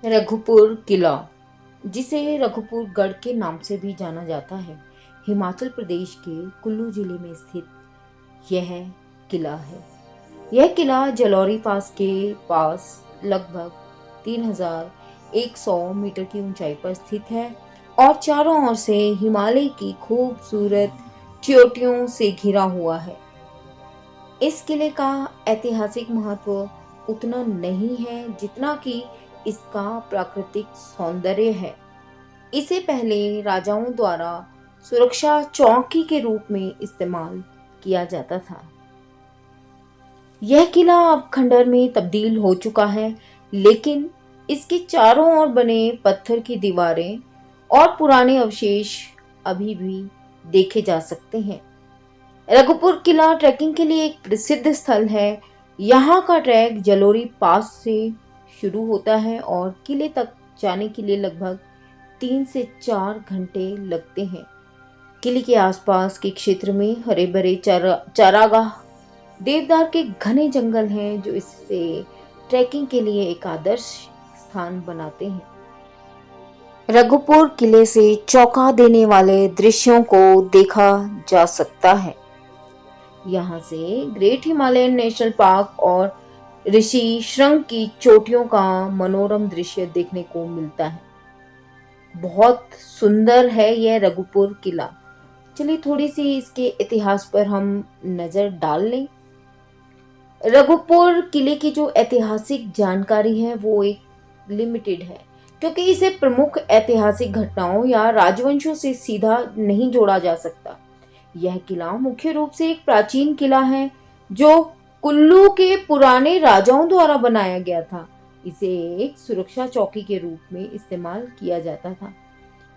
रघुपुर किला, जिसे रघुपुर गढ़ के नाम से भी जाना जाता है, हिमाचल प्रदेश के कुल्लू जिले में स्थित यह किला है। यह किला जलौरी पास के पास लगभग 3100 मीटर की ऊंचाई पर स्थित है और चारों ओर से हिमालय की खूबसूरत चोटियों से घिरा हुआ है। इस किले का ऐतिहासिक महत्व उतना नहीं है जितना कि इसका प्राकृतिक सौंदर्य है। इसे पहले राजाओं द्वारा सुरक्षा चौकी के रूप में इस्तेमाल किया जाता था। यह किला अब खंडर में तब्दील हो चुका है, लेकिन इसके चारों ओर बने पत्थर की दीवारें और पुराने अवशेष अभी भी देखे जा सकते हैं। रघुपुर किला ट्रैकिंग के लिए एक प्रसिद्ध स्थल है। यहाँ का ट्रैक जलोरी पास से शुरू होता है और किले तक जाने के लिए लगभग 3 से 4 घंटे लगते हैं। किले के आसपास के क्षेत्र में हरे भरे चारागाह, देवदार के घने जंगल हैं जो इसे ट्रैकिंग के लिए एक आदर्श स्थान बनाते हैं। रघुपुर किले से चौंका देने वाले दृश्यों को देखा जा सकता है। यहाँ से ग्रेट हिमालयन नेशनल पार्क और ऋषि शृंग की चोटियों का मनोरम दृश्य देखने को मिलता है। बहुत सुंदर है यह रघुपुर किला। चलिए थोड़ी सी इसके इतिहास पर हम नजर डाल लें। रघुपुर किले की जो ऐतिहासिक जानकारी है वो एक लिमिटेड है, क्योंकि इसे प्रमुख ऐतिहासिक घटनाओं या राजवंशों से सीधा नहीं जोड़ा जा सकता। यह किला मुख्य रूप से एक प्राचीन किला है जो कुल्लू के पुराने राजाओं द्वारा बनाया गया था। इसे एक सुरक्षा चौकी के रूप में इस्तेमाल किया जाता था,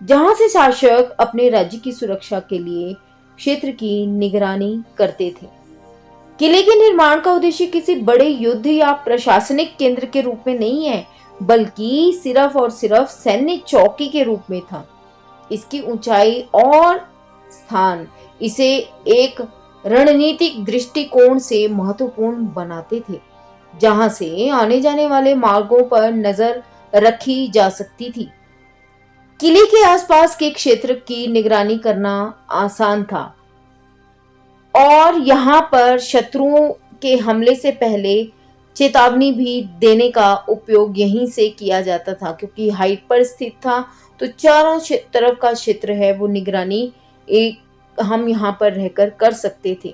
जहां से शासक अपने राज्य की सुरक्षा के लिए क्षेत्र की निगरानी करते थे। किले के निर्माण का उद्देश्य किसी बड़े युद्ध या प्रशासनिक केंद्र के रूप में नहीं है, बल्कि सिर्फ और सिर्फ सैन्य चौकी के रूप में था। इसकी ऊंचाई और स्थान इसे एक रणनीतिक दृष्टिकोण से महत्वपूर्ण बनाते थे, जहां से आने जाने वाले मार्गों पर नजर रखी जा सकती थी। किले के आसपास के क्षेत्र की निगरानी करना आसान था और यहाँ पर शत्रुओं के हमले से पहले चेतावनी भी देने का उपयोग यहीं से किया जाता था, क्योंकि हाइट पर स्थित था तो चारों तरफ का क्षेत्र है वो निगरानी एक हम यहाँ पर रहकर कर सकते थे।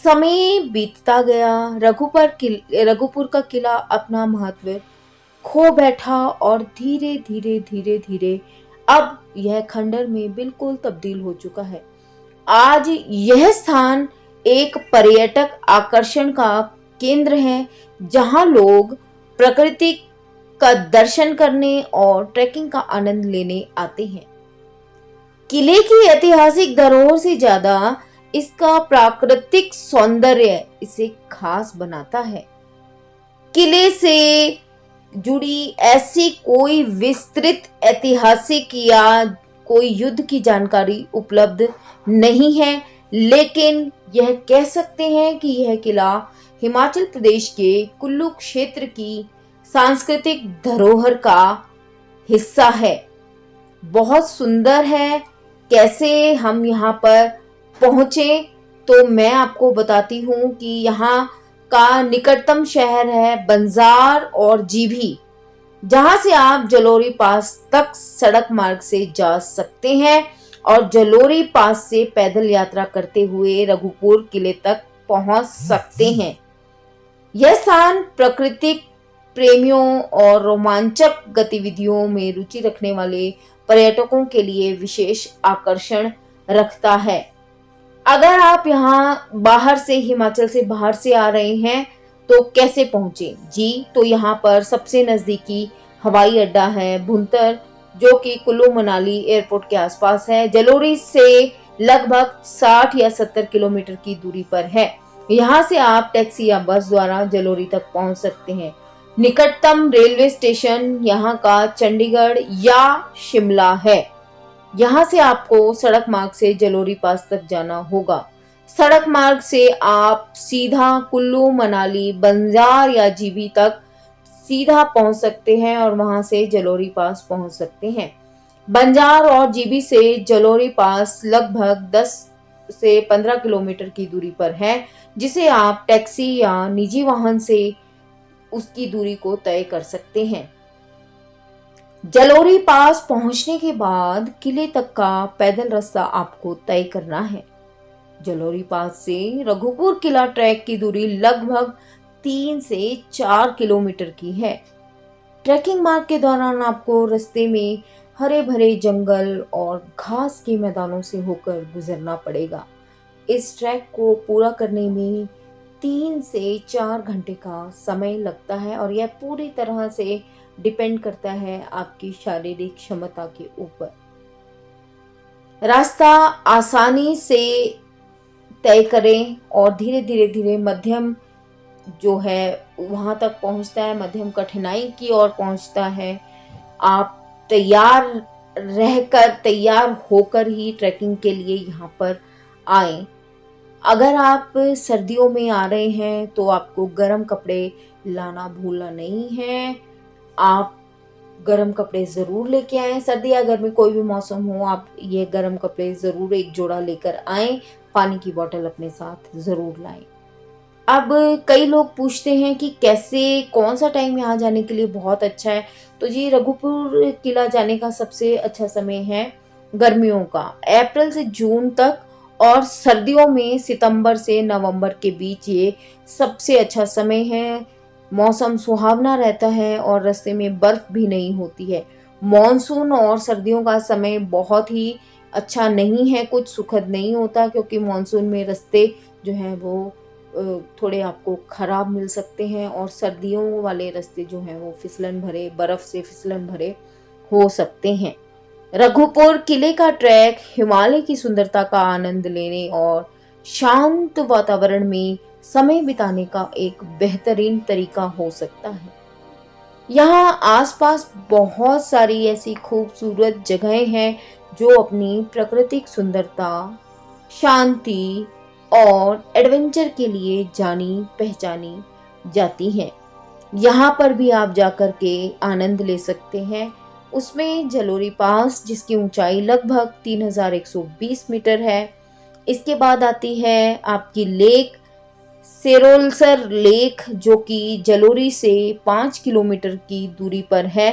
समय बीतता गया, रघुपुर का किला अपना महत्व खो बैठा और धीरे धीरे अब यह खंडर में बिल्कुल तब्दील हो चुका है। आज यह स्थान एक पर्यटक आकर्षण का केंद्र है, जहां लोग प्रकृति का दर्शन करने और ट्रैकिंग का आनंद लेने आते हैं। किले की ऐतिहासिक धरोहर से ज्यादा इसका प्राकृतिक सौंदर्य इसे खास बनाता है। किले से जुड़ी ऐसी कोई विस्तृत ऐतिहासिक या कोई युद्ध की जानकारी उपलब्ध नहीं है, लेकिन यह कह सकते हैं कि यह किला हिमाचल प्रदेश के कुल्लू क्षेत्र की सांस्कृतिक धरोहर का हिस्सा है। बहुत सुंदर है। कैसे हम यहाँ पर पहुंचे तो मैं आपको बताती हूँ कि यहाँ का निकटतम शहर है बंजार और जीभी, जहां से आप जलोरी पास तक सड़क मार्ग से जा सकते हैं और जलोरी पास से पैदल यात्रा करते हुए रघुपुर किले तक पहुंच सकते हैं। यह स्थान प्राकृतिक प्रेमियों और रोमांचक गतिविधियों में रुचि रखने वाले पर्यटकों के लिए विशेष आकर्षण रखता है। अगर आप यहाँ बाहर से, हिमाचल से बाहर से आ रहे हैं तो कैसे पहुंचे जी? तो यहाँ पर सबसे नजदीकी हवाई अड्डा है भुंतर, जो कि कुल्लू मनाली एयरपोर्ट के आसपास है। जलोरी से लगभग 60 या 70 किलोमीटर की दूरी पर है। यहाँ से आप टैक्सी या बस द्वारा जलोरी तक पहुंच सकते हैं। निकटतम रेलवे स्टेशन यहाँ का चंडीगढ़ या शिमला है। यहाँ से आपको सड़क मार्ग से जलोरी पास तक जाना होगा। सड़क मार्ग से आप सीधा कुल्लू मनाली बंजार या जीबी तक सीधा पहुंच सकते हैं और वहां से जलोरी पास पहुंच सकते हैं। बंजार और जीबी से जलोरी पास लगभग 10 से 15 किलोमीटर की दूरी पर है, जिसे आप टैक्सी या निजी वाहन से उसकी दूरी को तय कर सकते हैं। जलोरी पास पहुंचने के बाद किले तक का पैदल रास्ता आपको तय करना है। जलोरी पास से रघुपुर किला ट्रैक की दूरी लगभग 3 से 4 किलोमीटर की है। ट्रैकिंग मार्ग के दौरान आपको रास्ते में हरे भरे जंगल और घास के मैदानों से होकर गुजरना पड़ेगा। इस ट्रैक को पूरा करने में 3 से 4 घंटे का समय लगता है और यह पूरी तरह से डिपेंड करता है आपकी शारीरिक क्षमता के ऊपर। रास्ता आसानी से तय करें और धीरे धीरे धीरे मध्यम जो है वहां तक पहुंचता है, मध्यम कठिनाई की ओर पहुंचता है। आप तैयार होकर ही ट्रैकिंग के लिए यहाँ पर आए। अगर आप सर्दियों में आ रहे हैं तो आपको गर्म कपड़े लाना भूलना नहीं है। आप गर्म कपड़े ज़रूर लेके आएँ। सर्दी या गर्मी कोई भी मौसम हो, आप ये गर्म कपड़े ज़रूर एक जोड़ा लेकर आएँ। पानी की बोतल अपने साथ ज़रूर लाएँ। अब कई लोग पूछते हैं कि कैसे, कौन सा टाइम यहाँ जाने के लिए बहुत अच्छा है। तो जी, रघुपुर किला जाने का सबसे अच्छा समय है गर्मियों का, अप्रैल से जून तक, और सर्दियों में सितंबर से नवंबर के बीच ये सबसे अच्छा समय है। मौसम सुहावना रहता है और रास्ते में बर्फ भी नहीं होती है। मॉनसून और सर्दियों का समय बहुत ही अच्छा नहीं है, कुछ सुखद नहीं होता, क्योंकि मॉनसून में रास्ते जो हैं वो थोड़े आपको खराब मिल सकते हैं और सर्दियों वाले रास्ते जो हैं वो फिसलन भरे, बर्फ से फिसलन भरे हो सकते हैं। रघुपुर किले का ट्रैक हिमालय की सुंदरता का आनंद लेने और शांत वातावरण में समय बिताने का एक बेहतरीन तरीका हो सकता है। यहाँ आसपास बहुत सारी ऐसी खूबसूरत जगहें हैं जो अपनी प्राकृतिक सुंदरता, शांति और एडवेंचर के लिए जानी पहचानी जाती हैं। यहाँ पर भी आप जाकर के आनंद ले सकते हैं। उसमें जलोरी पास, जिसकी ऊंचाई लगभग 3120 मीटर है। इसके बाद आती है आपकी लेक, सेरोलसर लेक, जो कि जलोरी से 5 किलोमीटर की दूरी पर है।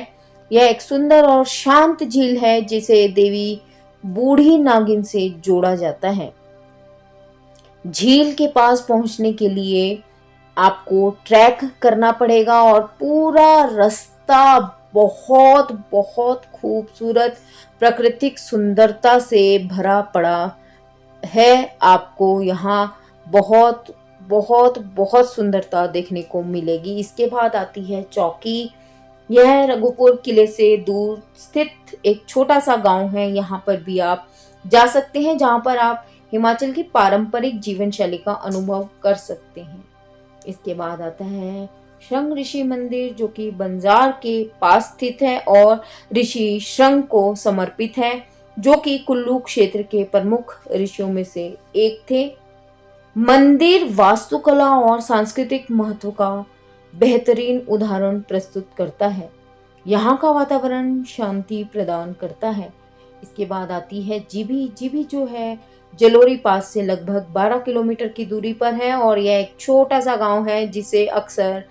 यह एक सुंदर और शांत झील है जिसे देवी बूढ़ी नागिन से जोड़ा जाता है। झील के पास पहुंचने के लिए आपको ट्रैक करना पड़ेगा और पूरा रास्ता बहुत बहुत खूबसूरत प्राकृतिक सुंदरता से भरा पड़ा है। आपको यहाँ बहुत बहुत बहुत सुंदरता देखने को मिलेगी। इसके बाद आती है चौकी। यह रघुपुर किले से दूर स्थित एक छोटा सा गांव है। यहाँ पर भी आप जा सकते हैं, जहाँ पर आप हिमाचल की पारंपरिक जीवन शैली का अनुभव कर सकते हैं। इसके बाद आता है श्रृंग ऋषि मंदिर, जो कि बंजार के पास स्थित है और ऋषि श्रृंग को समर्पित है, जो कि कुल्लू क्षेत्र के प्रमुख ऋषियों में से एक थे। मंदिर वास्तुकला और सांस्कृतिक महत्व का बेहतरीन उदाहरण प्रस्तुत करता है। यहाँ का वातावरण शांति प्रदान करता है। इसके बाद आती है जीभी। जीभी जो है जलोरी पास से लगभग 12 किलोमीटर की दूरी पर है और यह एक छोटा सा गांव है जिसे अक्सर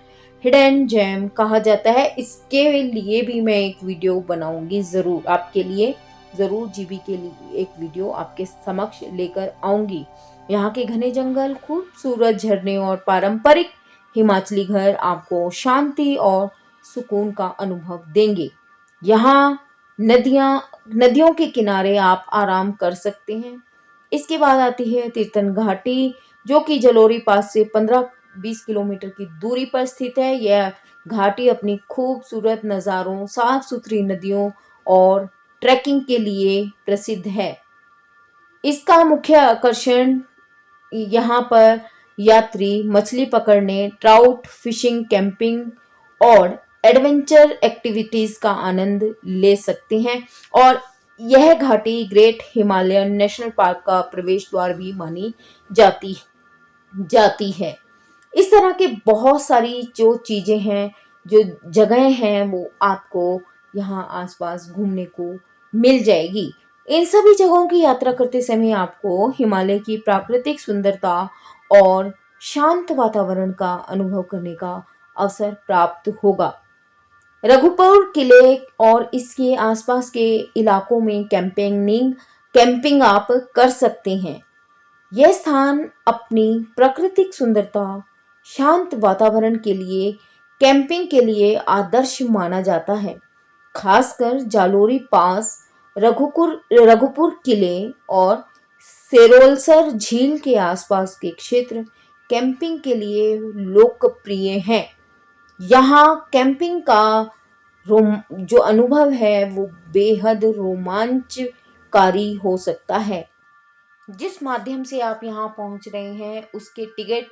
हिडन जेम कहा जाता है। इसके लिए भी मैं एक वीडियो बनाऊंगी, जरूर आपके लिए, जरूर जीबी के लिए एक वीडियो आपके समक्ष लेकर आऊंगी। यहाँ के घने जंगल, खूबसूरत झरने और पारंपरिक हिमाचली घर आपको शांति और सुकून का अनुभव देंगे। यहाँ नदियों के किनारे आप आराम कर सकते हैं। इसके बाद आती है तीर्थन घाटी, जो कि जलोरी पास से 15-20 किलोमीटर की दूरी पर स्थित है। यह घाटी अपनी खूबसूरत नज़ारों, साफ सुथरी नदियों और ट्रैकिंग के लिए प्रसिद्ध है। इसका मुख्य आकर्षण यहाँ पर यात्री मछली पकड़ने, ट्राउट फिशिंग, कैंपिंग और एडवेंचर एक्टिविटीज का आनंद ले सकते हैं। और यह घाटी ग्रेट हिमालयन नेशनल पार्क का प्रवेश द्वार भी मानी जाती जाती है। इस तरह के बहुत सारी जो चीजें हैं जो जगह हैं वो आपको यहाँ आसपास घूमने को मिल जाएगी। इन सभी जगहों की यात्रा करते समय आपको हिमालय की प्राकृतिक सुंदरता और शांत वातावरण का अनुभव करने का अवसर प्राप्त होगा। रघुपुर किले और इसके आसपास के इलाकों में कैंपिंग आप कर सकते हैं। यह स्थान अपनी प्राकृतिक सुंदरता, शांत वातावरण के लिए कैंपिंग के लिए आदर्श माना जाता है। खासकर जालोरी पास, रघुपुर किले और सेरोलसर झील के आसपास के क्षेत्र कैंपिंग के लिए लोकप्रिय हैं। यहाँ कैंपिंग का जो अनुभव है वो बेहद रोमांचकारी हो सकता है। जिस माध्यम से आप यहाँ पहुँच रहे हैं उसके टिकट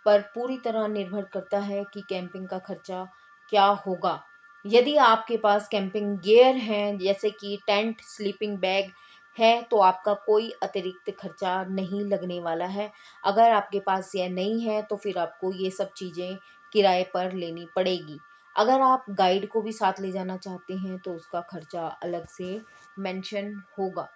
पर पूरी तरह निर्भर करता है कि कैंपिंग का खर्चा क्या होगा। यदि आपके पास कैंपिंग गियर हैं जैसे कि टेंट, स्लीपिंग बैग है तो आपका कोई अतिरिक्त खर्चा नहीं लगने वाला है। अगर आपके पास यह नहीं है तो फिर आपको ये सब चीज़ें किराए पर लेनी पड़ेगी। अगर आप गाइड को भी साथ ले जाना चाहते हैं तो उसका खर्चा अलग से मेंशन होगा।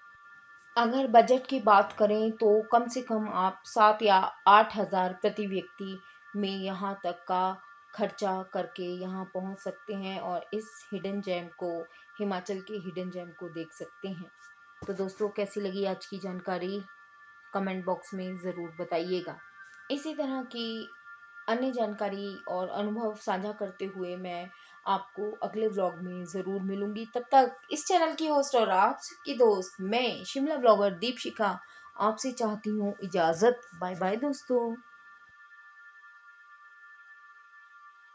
अगर बजट की बात करें तो कम से कम आप 7 या 8 हज़ार प्रति व्यक्ति में यहाँ तक का खर्चा करके यहाँ पहुँच सकते हैं और इस हिडन जेम को, हिमाचल के हिडन जेम को देख सकते हैं। तो दोस्तों, कैसी लगी आज की जानकारी कमेंट बॉक्स में ज़रूर बताइएगा। इसी तरह की अन्य जानकारी और अनुभव साझा करते हुए मैं आपको अगले व्लॉग में ज़रूर मिलूंगी। तब तक इस चैनल की होस्ट और आप सबकी दोस्त मैं शिमला ब्लॉगर दीपशिखा आपसे चाहती हूँ इजाज़त। बाय बाय दोस्तों।